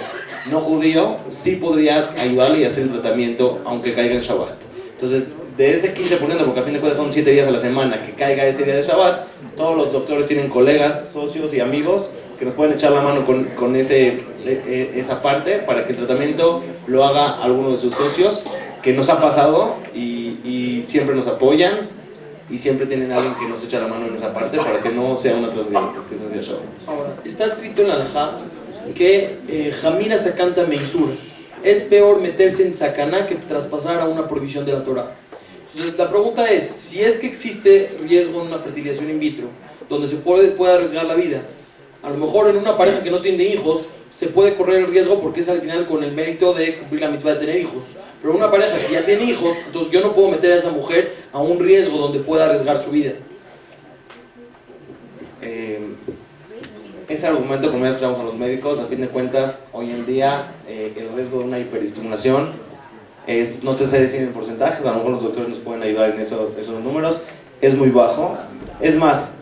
no judío sí podría ayudarle y hacer el tratamiento aunque caiga en Shabbat. Entonces, de ese 15%, porque a fin de cuentas son 7 días a la semana que caiga ese día de Shabbat, todos los doctores tienen colegas, socios y amigos que nos pueden echar la mano con esa parte para que el tratamiento lo haga alguno de sus socios, que nos ha pasado y siempre nos apoyan y siempre tienen a alguien que nos echa la mano en esa parte para que no sea una transgresión. Ahora, está escrito en la halajá que Jamira Sakanta Meisur, es peor meterse en Sakaná que traspasar a una prohibición de la Torah. Entonces la pregunta es, si es que existe riesgo en una fertilización in vitro, donde se puede arriesgar la vida, a lo mejor en una pareja que no tiene hijos, se puede correr el riesgo porque es al final con el mérito de cumplir la mitzvah de tener hijos. Pero una pareja que ya tiene hijos, entonces yo no puedo meter a esa mujer a un riesgo donde pueda arriesgar su vida. Ese argumento, como ya escuchamos a los médicos, a fin de cuentas, hoy en día el riesgo de una hiperestimulación es, no te sé decir en porcentajes, a lo mejor los doctores nos pueden ayudar en esos números, es muy bajo. Es más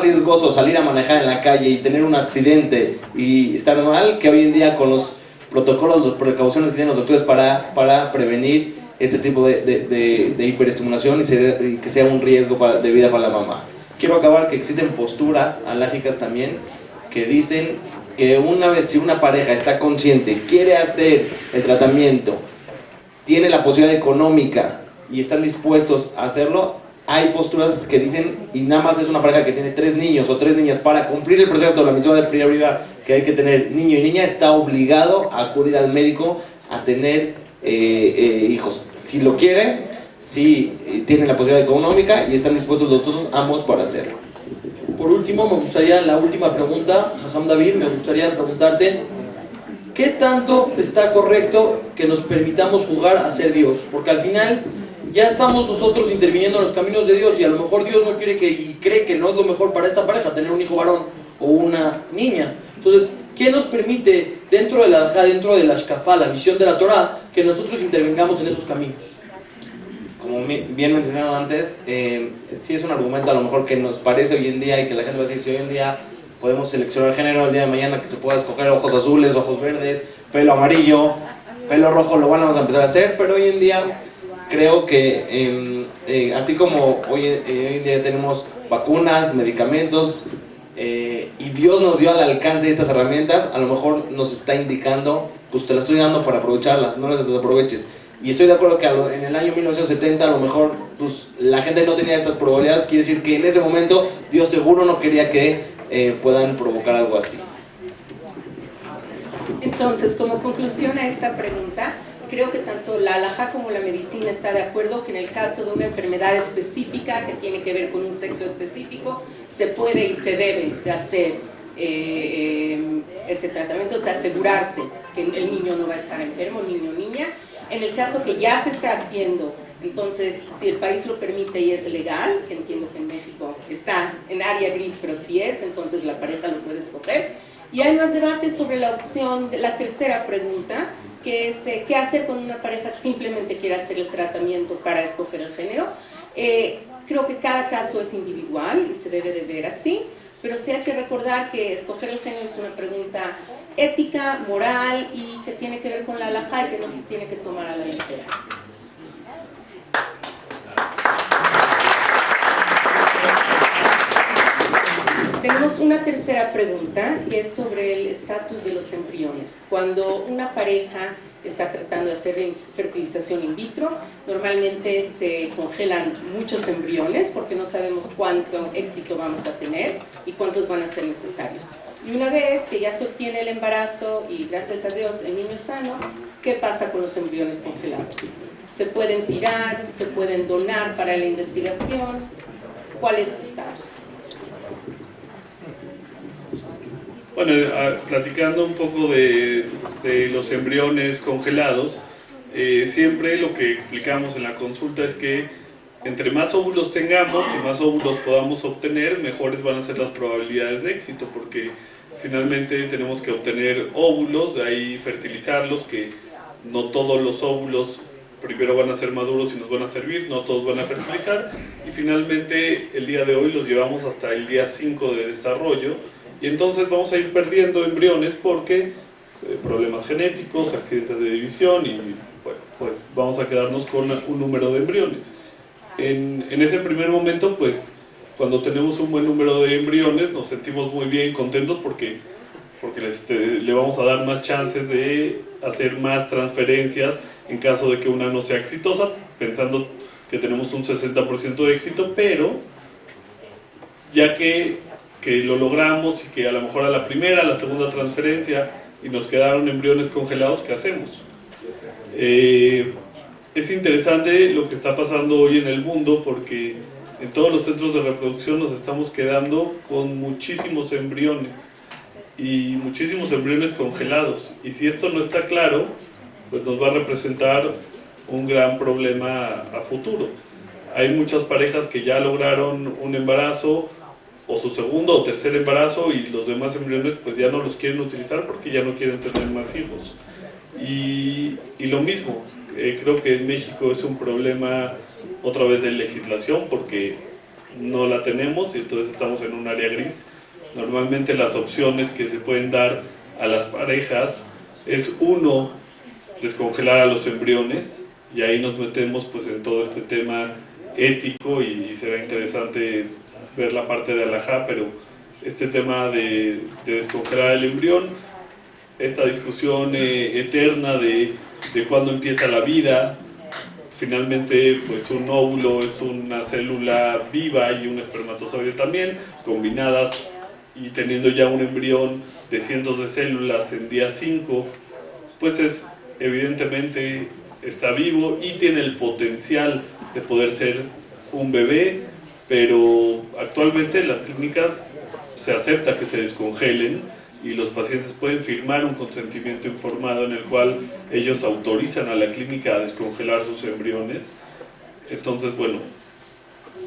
riesgoso salir a manejar en la calle y tener un accidente y estar mal, que hoy en día con los protocolos, las precauciones que tienen los doctores para prevenir este tipo de hiperestimulación y que sea un riesgo de vida para la mamá. Quiero acabar que existen posturas halágicas también que dicen que una vez si una pareja está consciente, quiere hacer el tratamiento, tiene la posibilidad económica y están dispuestos a hacerlo, hay posturas que dicen, y nada más es una pareja que tiene 3 niños o 3 niñas, para cumplir el precepto de la mitzvah de prioridad que hay que tener niño y niña, está obligado a acudir al médico a tener hijos. Si lo quiere, si tienen la posibilidad económica y están dispuestos los dos ambos para hacerlo. Por último, me gustaría, la última pregunta, Jajam David, me gustaría preguntarte, ¿qué tanto está correcto que nos permitamos jugar a ser Dios? Porque al final ya estamos nosotros interviniendo en los caminos de Dios y a lo mejor Dios no quiere y cree que no es lo mejor para esta pareja tener un hijo varón o una niña. Entonces, ¿qué nos permite dentro de la halajá, dentro de la shkafá, la visión de la Torah, que nosotros intervengamos en esos caminos? Como bien mencionado antes, sí es un argumento a lo mejor que nos parece hoy en día y que la gente va a decir, si hoy en día podemos seleccionar género, el día de mañana que se pueda escoger ojos azules, ojos verdes, pelo amarillo, pelo rojo, lo van a empezar a hacer, pero hoy en día creo que así como hoy en día tenemos vacunas, medicamentos, y Dios nos dio al alcance de estas herramientas, a lo mejor nos está indicando, pues te las estoy dando para aprovecharlas, no las desaproveches. Y estoy de acuerdo que en el año 1970 a lo mejor pues, la gente no tenía estas probabilidades, quiere decir que en ese momento Dios seguro no quería que puedan provocar algo así. Entonces, como conclusión a esta pregunta, creo que tanto la halajá como la medicina está de acuerdo que en el caso de una enfermedad específica que tiene que ver con un sexo específico, se puede y se debe de hacer este tratamiento, o sea, asegurarse que el niño no va a estar enfermo, niño o niña. En el caso que ya se está haciendo, entonces, si el país lo permite y es legal, que entiendo que en México está en área gris, pero si es, entonces la pareja lo puede escoger. Y hay más debate sobre la opción de la tercera pregunta, que es ¿qué hacer cuando una pareja simplemente quiere hacer el tratamiento para escoger el género? Creo que cada caso es individual y se debe de ver así, pero sí hay que recordar que escoger el género es una pregunta ética, moral y que tiene que ver con la halajá y que no se tiene que tomar a la ligera. Tenemos una tercera pregunta que es sobre el estatus de los embriones. Cuando una pareja está tratando de hacer fertilización in vitro, normalmente se congelan muchos embriones porque no sabemos cuánto éxito vamos a tener y cuántos van a ser necesarios. Y una vez que ya se obtiene el embarazo y gracias a Dios el niño es sano, ¿qué pasa con los embriones congelados? ¿Se pueden tirar? ¿Se pueden donar para la investigación? ¿Cuál es su estatus? Bueno, platicando un poco de los embriones congelados, siempre lo que explicamos en la consulta es que entre más óvulos tengamos y más óvulos podamos obtener, mejores van a ser las probabilidades de éxito, porque finalmente tenemos que obtener óvulos, de ahí fertilizarlos, que no todos los óvulos primero van a ser maduros y nos van a servir, no todos van a fertilizar, y finalmente el día de hoy los llevamos hasta el día 5 de desarrollo, y entonces vamos a ir perdiendo embriones porque problemas genéticos, accidentes de división, y bueno, pues vamos a quedarnos con un número de embriones. En ese primer momento, pues cuando tenemos un buen número de embriones nos sentimos muy bien, contentos porque le vamos a dar más chances de hacer más transferencias en caso de que una no sea exitosa, pensando que tenemos un 60% de éxito, pero ya que lo logramos y que a lo mejor a la primera, a la segunda transferencia y nos quedaron embriones congelados, ¿qué hacemos? Es interesante lo que está pasando hoy en el mundo, porque en todos los centros de reproducción nos estamos quedando con muchísimos embriones y muchísimos embriones congelados, y si esto no está claro, pues nos va a representar un gran problema a futuro. Hay muchas parejas que ya lograron un embarazo o su segundo o tercer embarazo, y los demás embriones pues ya no los quieren utilizar porque ya no quieren tener más hijos. Y lo mismo, creo que en México es un problema otra vez de legislación, porque no la tenemos y entonces estamos en un área gris. Normalmente las opciones que se pueden dar a las parejas es, uno, descongelar a los embriones, y ahí nos metemos pues en todo este tema ético, y será interesante ver la parte de Alajá, pero este tema de descongelar el embrión, esta discusión eterna de cuándo empieza la vida. Finalmente pues un óvulo es una célula viva y un espermatozoide también, combinadas, y teniendo ya un embrión de cientos de células en día 5, pues evidentemente está vivo y tiene el potencial de poder ser un bebé, pero actualmente en las clínicas se acepta que se descongelen, y los pacientes pueden firmar un consentimiento informado en el cual ellos autorizan a la clínica a descongelar sus embriones. Entonces, bueno,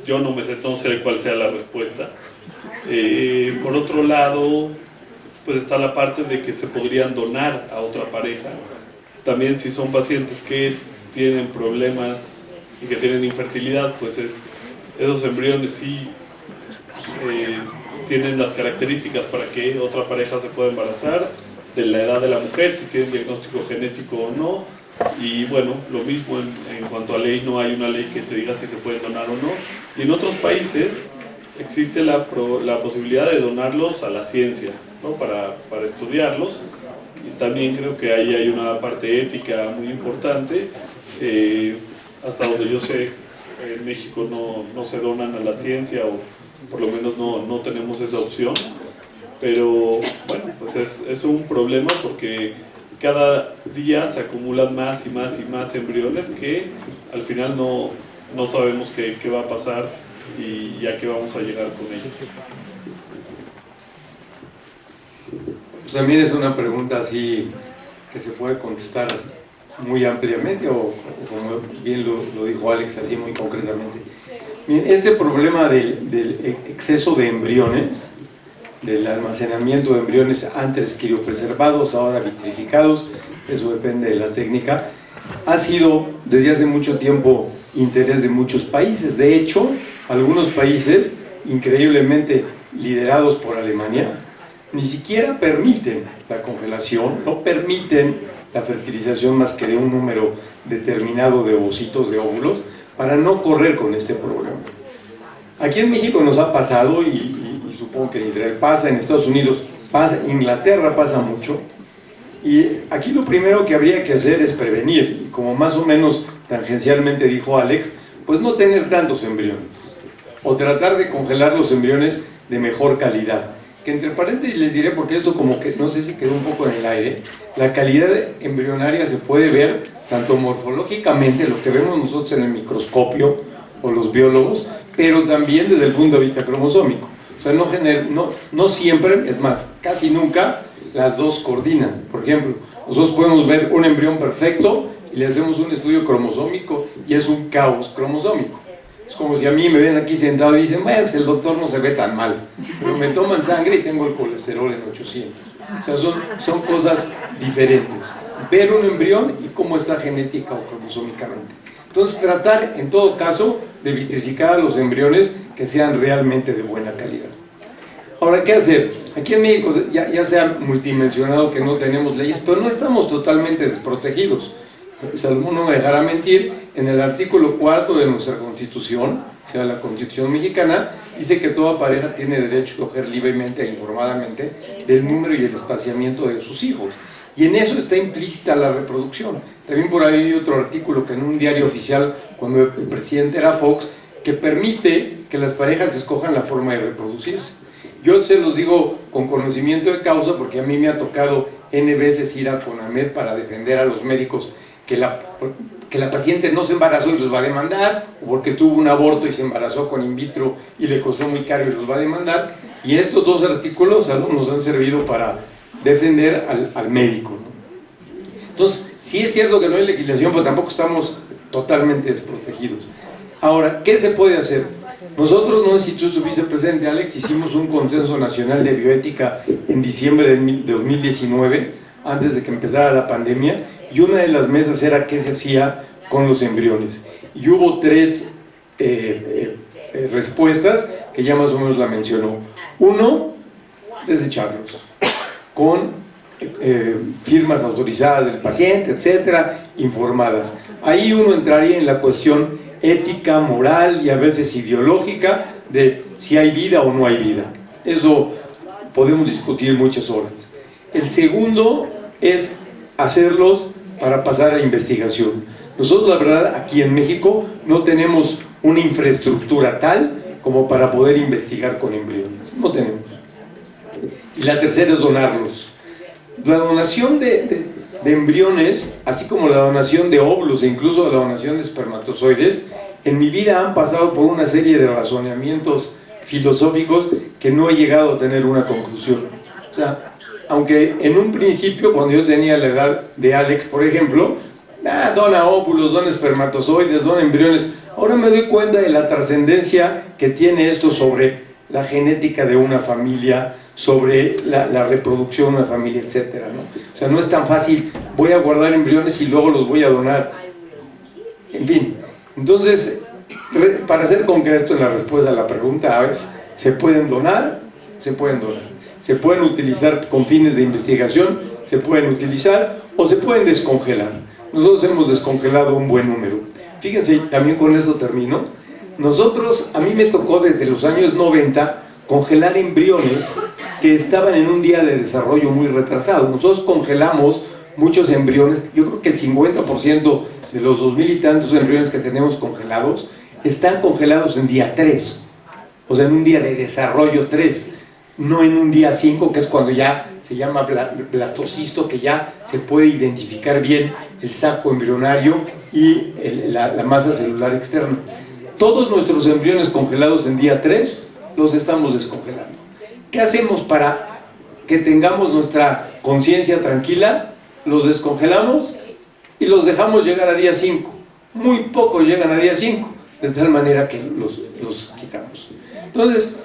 yo no sé cuál sea la respuesta. Por otro lado, pues está la parte de que se podrían donar a otra pareja. También si son pacientes que tienen problemas y que tienen infertilidad, pues esos embriones sí tienen las características para que otra pareja se pueda embarazar, de la edad de la mujer, si tienen diagnóstico genético o no. Y bueno, lo mismo en cuanto a ley, no hay una ley que te diga si se puede donar o no. Y en otros países existe la posibilidad de donarlos a la ciencia, ¿no? para estudiarlos, y también creo que ahí hay una parte ética muy importante. Hasta donde yo sé, en México no se donan a la ciencia, o por lo menos no tenemos esa opción, pero bueno, pues es un problema, porque cada día se acumulan más y más y más embriones que al final no sabemos qué va a pasar y a qué vamos a llegar con ellos. Pues también es una pregunta así que se puede contestar muy ampliamente, o como bien lo dijo Alex, así muy concretamente. Bien, este problema del exceso de embriones, del almacenamiento de embriones antes criopreservados, ahora vitrificados, eso depende de la técnica, ha sido desde hace mucho tiempo interés de muchos países. De hecho, algunos países, increíblemente liderados por Alemania, ni siquiera permiten la congelación, no permiten la fertilización más que de un número determinado de ovocitos, de óvulos, para no correr con este problema. Aquí en México nos ha pasado, y supongo que en Israel pasa, en Estados Unidos pasa, Inglaterra pasa mucho, y aquí lo primero que habría que hacer es prevenir, y como más o menos tangencialmente dijo Alex, pues no tener tantos embriones, o tratar de congelar los embriones de mejor calidad. Que entre paréntesis les diré, porque eso como que no sé si quedó un poco en el aire, la calidad embrionaria se puede ver tanto morfológicamente, lo que vemos nosotros en el microscopio, o los biólogos, pero también desde el punto de vista cromosómico. O sea, no siempre, es más, casi nunca, las dos coordinan. Por ejemplo, nosotros podemos ver un embrión perfecto y le hacemos un estudio cromosómico y es un caos cromosómico. Es como si a mí me ven aquí sentado y dicen, bueno, pues el doctor no se ve tan mal, pero me toman sangre y tengo el colesterol en 800. O sea, son cosas diferentes. Ver un embrión y cómo está genética o cromosómicamente. Entonces, tratar en todo caso de vitrificar a los embriones que sean realmente de buena calidad. Ahora, ¿qué hacer? Aquí en México ya se ha multimensionado que no tenemos leyes, pero no estamos totalmente desprotegidos. Salomón no me dejará mentir, en el artículo 4 de nuestra Constitución, o sea, la Constitución mexicana, dice que toda pareja tiene derecho a escoger libremente e informadamente del número y el espaciamiento de sus hijos. Y en eso está implícita la reproducción. También por ahí hay otro artículo que en un diario oficial, cuando el presidente era Fox, que permite que las parejas escojan la forma de reproducirse. Yo se los digo con conocimiento de causa, porque a mí me ha tocado N veces ir a CONAMED para defender a los médicos que la paciente no se embarazó y los va a demandar, o porque tuvo un aborto y se embarazó con in vitro y le costó muy caro y los va a demandar. Y estos dos artículos nos han servido para defender al médico, ¿no? Entonces, sí es cierto que no hay legislación, pero tampoco estamos totalmente desprotegidos. Ahora, ¿qué se puede hacer? Nosotros, no sé si tú estuviste presente, Alex, hicimos un consenso nacional de bioética en diciembre de 2019, antes de que empezara la pandemia, y una de las mesas era qué se hacía con los embriones. Y hubo 3 respuestas que ya más o menos la mencionó. Uno, desecharlos, con firmas autorizadas del paciente, etcétera, informadas. Ahí uno entraría en la cuestión ética, moral y a veces ideológica de si hay vida o no hay vida. Eso podemos discutir muchas horas. El segundo es hacerlos para pasar a la investigación. Nosotros, la verdad, aquí en México no tenemos una infraestructura tal como para poder investigar con embriones. No tenemos. Y la tercera es donarlos. La donación de embriones, así como la donación de óvulos e incluso la donación de espermatozoides, en mi vida han pasado por una serie de razonamientos filosóficos que no he llegado a tener una conclusión. O sea, aunque en un principio, cuando yo tenía la edad de Alex, por ejemplo, dona óvulos, dona espermatozoides, dona embriones, ahora me doy cuenta de la trascendencia que tiene esto sobre la genética de una familia, sobre la reproducción de una familia, etcétera, ¿no? O sea, no es tan fácil, voy a guardar embriones y luego los voy a donar. En fin, entonces, para ser concreto en la respuesta a la pregunta, ¿se pueden donar? Se pueden donar. Se pueden utilizar con fines de investigación, se pueden utilizar o se pueden descongelar. Nosotros hemos descongelado un buen número. Fíjense, también con esto termino. Nosotros, a mí me tocó desde los años 90 congelar embriones que estaban en un día de desarrollo muy retrasado. Nosotros congelamos muchos embriones, yo creo que el 50% de los 2000 y tantos embriones que tenemos congelados están congelados en día 3, o sea, en un día de desarrollo 3, no en un día 5, que es cuando ya se llama blastocisto, que ya se puede identificar bien el saco embrionario y la masa celular externa. Todos nuestros embriones congelados en día 3 los estamos descongelando. ¿Qué hacemos para que tengamos nuestra conciencia tranquila? Los descongelamos y los dejamos llegar a día 5. Muy pocos llegan a día 5, de tal manera que los quitamos. Entonces,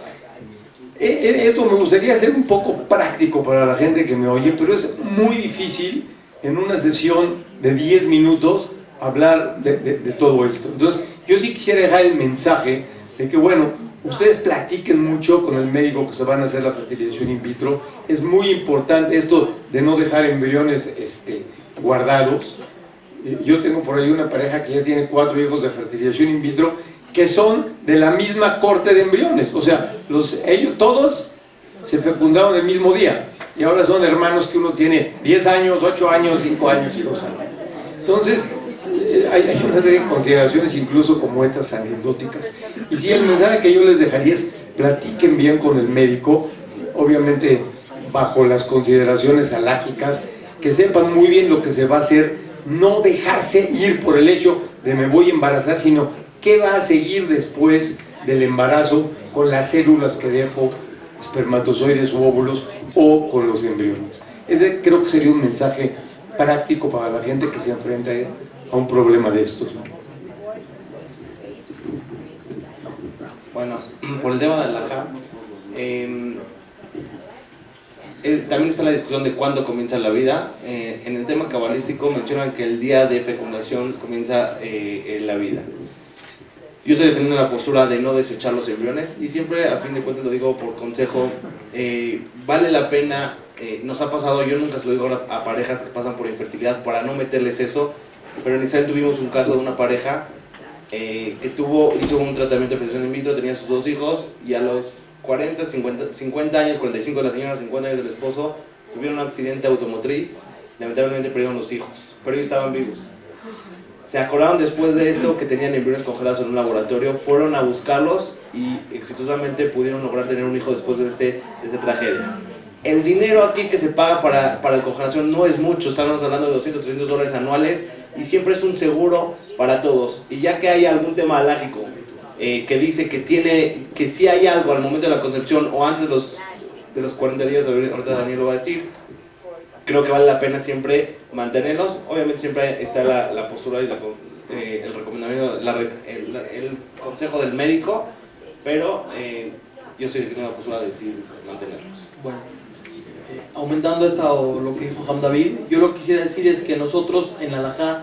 esto me gustaría ser un poco práctico para la gente que me oye, pero es muy difícil en una sesión de 10 minutos hablar de todo esto. Entonces, yo sí quisiera dejar el mensaje de que, bueno, ustedes platiquen mucho con el médico que se van a hacer la fertilización in vitro. Es muy importante esto de no dejar embriones guardados. Yo tengo por ahí una pareja que ya tiene 4 hijos de fertilización in vitro que son de la misma corte de embriones. O sea, ellos todos se fecundaron el mismo día y ahora son hermanos que uno tiene 10 años, 8 años, 5 años y 2 años. Entonces, hay una serie de consideraciones incluso como estas anecdóticas. Y sí, el mensaje que yo les dejaría es platiquen bien con el médico, obviamente bajo las consideraciones alárgicas, que sepan muy bien lo que se va a hacer. no dejarse ir por el hecho de me voy a embarazar, sino qué va a seguir después del embarazo con las células que dejo, espermatozoides u óvulos, o con los embriones. Ese creo que sería un mensaje práctico para la gente que se enfrenta a un problema de estos, ¿no? Bueno, por el tema de la JA, también está la discusión de cuándo comienza la vida. En el tema cabalístico mencionan que el día de fecundación comienza la vida. Yo estoy defendiendo la postura de no desechar los embriones y siempre, a fin de cuentas, lo digo por consejo, vale la pena, nos ha pasado, yo nunca se lo digo a parejas que pasan por infertilidad para no meterles eso, pero en Israel tuvimos un caso de una pareja que hizo un tratamiento de fertilización in vitro, tenía sus 2 hijos y a los 40, 50 años, 45 de la señora, 50 años del esposo, tuvieron un accidente automotriz, lamentablemente perdieron los hijos, pero ellos estaban vivos. Se acordaron después de eso que tenían embriones congelados en un laboratorio, fueron a buscarlos y exitosamente pudieron lograr tener un hijo después de esa tragedia. El dinero aquí que se paga para la congelación no es mucho, estamos hablando de 200, 300 dólares anuales y siempre es un seguro para todos. Y ya que hay algún tema alágico que dice que si hay algo al momento de la concepción o antes de los 40 días, ahorita Daniel lo va a decir, creo que vale la pena siempre mantenerlos. Obviamente siempre está la postura y el recomendamiento, el consejo del médico, pero yo estoy defendiendo la postura de decir mantenerlos. Bueno, aumentando lo que dijo Ham David, yo lo que quisiera decir es que nosotros en la halajá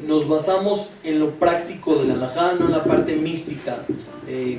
nos basamos en lo práctico de la halajá, no en la parte mística,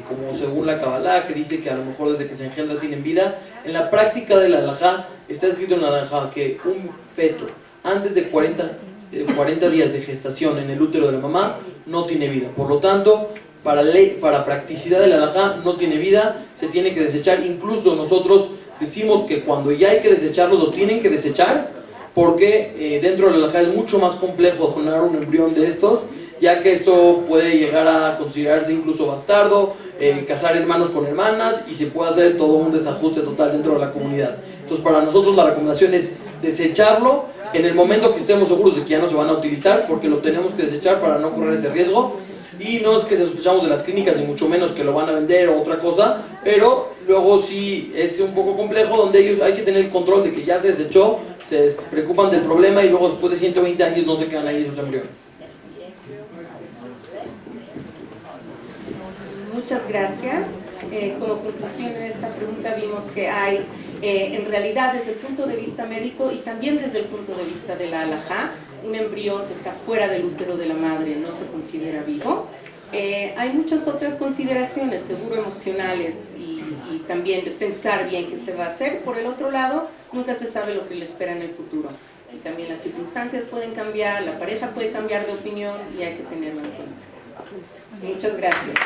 como según la Kabbalah, que dice que a lo mejor desde que se engendra tienen vida. En la práctica de la halajá está escrito en la halajá que un feto antes de 40 días de gestación en el útero de la mamá no tiene vida. Por lo tanto, para practicidad de la halajá no tiene vida, se tiene que desechar. Incluso nosotros decimos que cuando ya hay que desecharlo, lo tienen que desechar, porque dentro de la halajá es mucho más complejo donar un embrión de estos, ya que esto puede llegar a considerarse incluso bastardo, casar hermanos con hermanas, y se puede hacer todo un desajuste total dentro de la comunidad. Entonces para nosotros la recomendación es desecharlo en el momento que estemos seguros de que ya no se van a utilizar, porque lo tenemos que desechar para no correr ese riesgo. Y no es que se sospechamos de las clínicas, ni mucho menos que lo van a vender o otra cosa, pero luego sí es un poco complejo, donde ellos hay que tener el control de que ya se desechó, se preocupan del problema y luego después de 120 años no se quedan ahí esos embriones. Muchas gracias. Como conclusión en esta pregunta vimos que hay, en realidad desde el punto de vista médico y también desde el punto de vista de la halajá, un embrión que está fuera del útero de la madre no se considera vivo. Hay muchas otras consideraciones, seguro emocionales y también de pensar bien qué se va a hacer. Por el otro lado, nunca se sabe lo que le espera en el futuro. Y también las circunstancias pueden cambiar, la pareja puede cambiar de opinión y hay que tenerlo en cuenta. Muchas gracias.